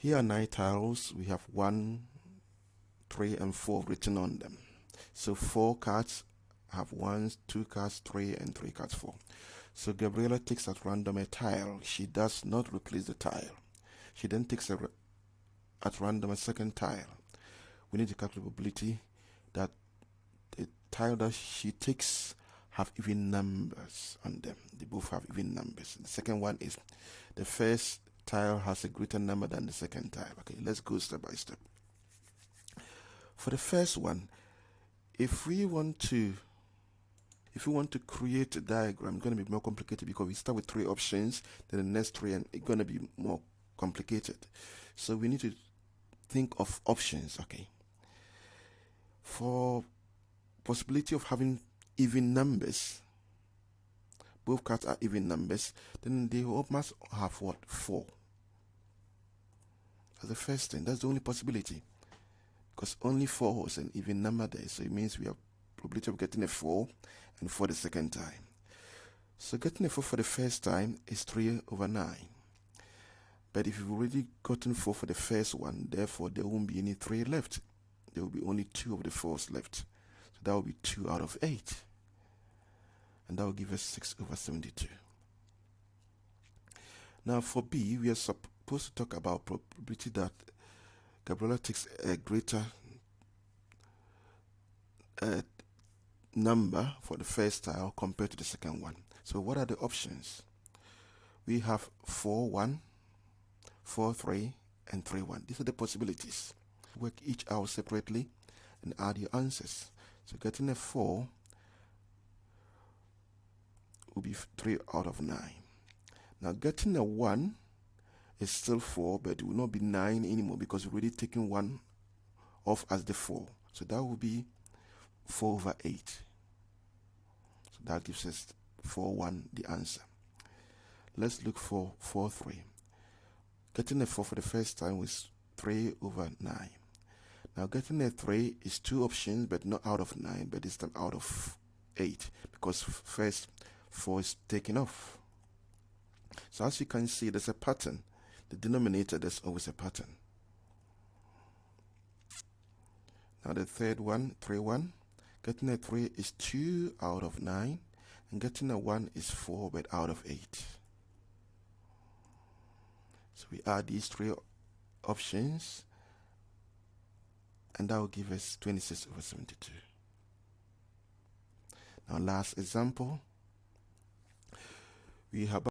Here are 9 tiles. We have 1, 3, and 4 written on them. So 4 cards have 1, 2 cards 3, and 3 cards 4. So Gabriela takes at random a tile. She does not replace the tile. She then takes at random a second tile. We need to calculate probability that the tile that she takes have even numbers on them. They both have even numbers. The second one is the first tile has a greater number than the second tile. Okay, let's go step by step. For the first one, if we want to create a diagram, it's going to be more complicated because we start with 3 options, then the next 3, and it's going to be more complicated. So we need to think of options. Okay, for possibility of having even numbers, both cards are even numbers, then they must have what? 4. That's the first thing. That's the only possibility, because only 4 is an even number there. So it means we have probability of getting a 4 and 4 the second time. So getting a 4 for the first time is 3/9. But if you've already gotten 4 for the first one, therefore there won't be any 3 left. There will be only 2 of the 4s left. So that will be 2 out of 8. And that will give us 6/72. Now for B, we are supposed to talk about probability that Gabriela takes a greater number for the first tile compared to the second one. So what are the options? We have 4-1, 4-3, and 3-1. These are the possibilities. Work each out separately and add your answers. So getting a 4 will be 3 out of 9. Now getting a 1 is still 4, but it will not be 9 anymore because we're already taking 1 off as the 4. So that will be 4/8. So that gives us 4-1, the answer. Let's look for 4-3. Getting a 4 for the first time was 3/9. Now getting a 3 is 2 options, but not out of 9, but this time out of 8, because first 4 is taken off. So as you can see, there's a pattern. The denominator, there's always a pattern. Now the third one, 3-1. Getting a 3 is 2 out of 9, and getting a 1 is 4, but out of 8. So we add these 3 options, and that will give us 26/72. Now last example, we have